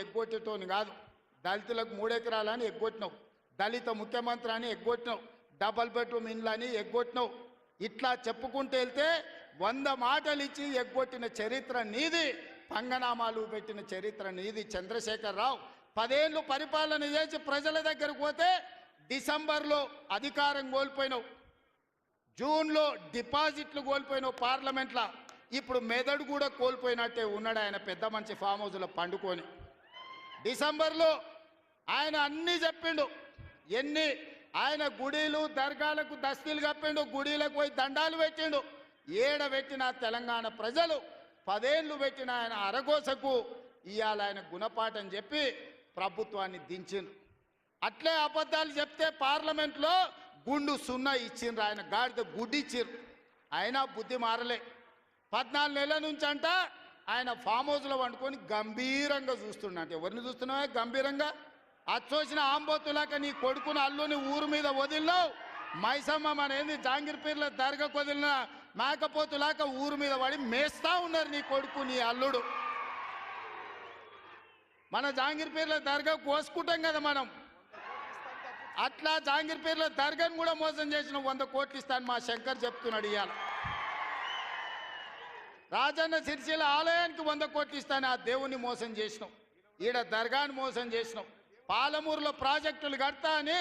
ఎగ్గొట్టేటోని కాదు. దళితులకు 3 ఎకరాలని ఎగ్గొట్టినావు, దళిత ముఖ్యమంత్రి అని ఎగ్గొట్టినావు, డబల్ బెడ్రూమ్ ఇండ్లు అని ఎగ్గొట్టినావు. ఇట్లా చెప్పుకుంటూ వెళ్తే 100 మాటలు ఇచ్చి ఎగ్గొట్టిన చరిత్ర నీది, పంగనామాలు పెట్టిన చరిత్ర నీది. చంద్రశేఖరరావు 10 ఏళ్ళు పరిపాలన చేసి ప్రజల దగ్గరకు పోతే డిసెంబర్లో అధికారం కోల్పోయినావు, జూన్లో డిపాజిట్లు కోల్పోయినావు పార్లమెంట్లో. ఇప్పుడు మెదడు కూడా కోల్పోయినట్టే ఉన్నాడు ఆయన, పెద్ద మంచి ఫామ్ హౌస్లో పండుకొని. డిసెంబర్లో ఆయన అన్నీ చెప్పిండు, ఆయన గుడిలు దర్గాలకు దస్తీలు కప్పిండు, గుడిలకు పోయి దండాలు పెట్టిండు. పెట్టిన తెలంగాణ ప్రజలు 10 ఏళ్ళు పెట్టిన ఆయన అరగోసకు ఇవాళ ఆయన గుణపాఠం చెప్పి ప్రభుత్వాన్ని దించిండ్రు. అట్లే అబద్ధాలు చెప్తే పార్లమెంట్లో గుండు 0 ఇచ్చిండ్రు, ఆయన గాడిద గుడ్డి ఇచ్చిండ్రు. అయినా బుద్ధి మారలే. 14 నెలల నుంచి అంట ఆయన ఫామ్ హౌస్లో వండుకొని గంభీరంగా చూస్తుండ. ఎవరిని చూస్తున్నావే గంభీరంగా? అచ్చోసిన ఆంబోతులాక నీ కొడుకుని అల్లుని ఊరు మీద వదిలినావు. మైసమ్మ మన ఏంది జాంగిర్పీర్ల దర్గాకు వదిలిన మేకపోతులాక ఊరు మీద పడి మేస్తా ఉన్నారు నీ కొడుకు నీ అల్లుడు. మన జాంగిర్పీర్ల దర్గా కోసుకుంటాం కదా మనం, అట్లా జాంగిర్పీర్ల దర్గాను కూడా మోసం చేసిన 100 కోట్లు ఇస్తాను మా శంకర్ చెప్తున్నాడు. ఇవాళ రాజన్న సిరిసిల్ల ఆలయానికి 100 కోట్లు ఇస్తాను, ఆ దేవుణ్ణి మోసం చేసినాం. ఈడ దర్గాను మోసం చేసినాం. పాలమూరులో ప్రాజెక్టులు కడతా అని,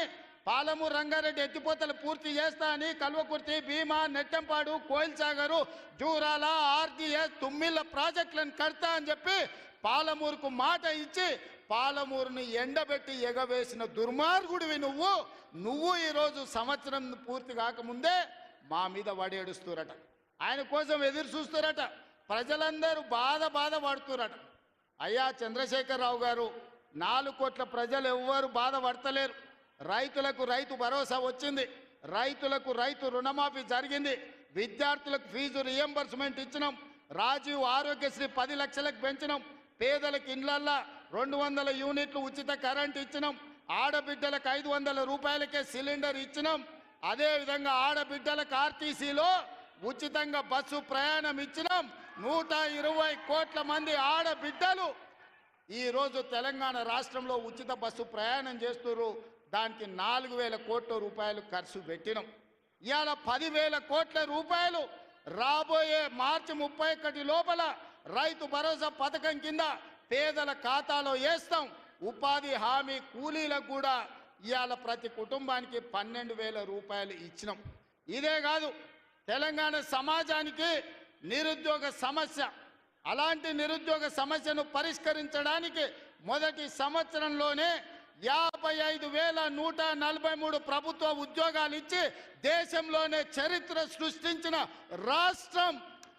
పాలమూరు రంగారెడ్డి ఎత్తిపోతలు పూర్తి చేస్తా అని, కల్వకుర్తి, భీమా, నెట్టంపాడు, కోయిల్ సాగరు, జూరాల, ఆర్జీఎస్, తుమ్మిళ్ళ ప్రాజెక్టులను కడతా అని చెప్పి పాలమూరుకు మాట ఇచ్చి పాలమూరుని ఎండబెట్టి ఎగవేసిన దుర్మార్గుడివి నువ్వు ఈరోజు సంవత్సరం పూర్తి కాకముందే మా మీద వడేడుస్తురట, ఆయన కోసం ఎదురు చూస్తురట. ప్రజలందరూ బాధ పడుతురట. అయ్యా చంద్రశేఖరరావు గారు, 4 కోట్ల ప్రజలు ఎవ్వరు బాధపడతలేరు. రైతులకు రైతు భరోసా వచ్చింది, రైతులకు రైతు రుణమాఫీ జరిగింది, విద్యార్థులకు ఫీజు రియంబర్స్మెంట్ ఇచ్చినాం, రాజీవ్ ఆరోగ్యశ్రీ 10 లక్షలకు పెంచినాం, పేదలకు ఇండ్లల్లా 200 యూనిట్లు ఉచిత కరెంట్ ఇచ్చినాం, ఆడబిడ్డలకు 500 రూపాయలకే సిలిండర్ ఇచ్చినాం. అదేవిధంగా ఆడబిడ్డలకు ఆర్టీసీలో ఉచితంగా బస్సు ప్రయాణం ఇచ్చినాం. 120 కోట్ల మంది ఆడబిడ్డలు ఈరోజు తెలంగాణ రాష్ట్రంలో ఉచిత బస్సు ప్రయాణం చేస్తున్నారు. దానికి 4,000 కోట్ల రూపాయలు ఖర్చు పెట్టినాం. ఇవాళ 10,000 కోట్ల రూపాయలు రాబోయే మార్చి 31 లోపల రైతు భరోసా పథకం కింద పేదల ఖాతాలో వేస్తాం. ఉపాధి హామీ కూలీలకు కూడా ఇవాళ ప్రతి కుటుంబానికి 12,000 రూపాయలు ఇచ్చినాం. ఇదే కాదు, తెలంగాణ సమాజానికి నిరుద్యోగ సమస్య, అలాంటి నిరుద్యోగ సమస్యను పరిష్కరించడానికి మొదటి సంవత్సరంలోనే 55,143 ప్రభుత్వ ఉద్యోగాలు ఇచ్చి దేశంలోనే చరిత్ర సృష్టించిన రాష్ట్రం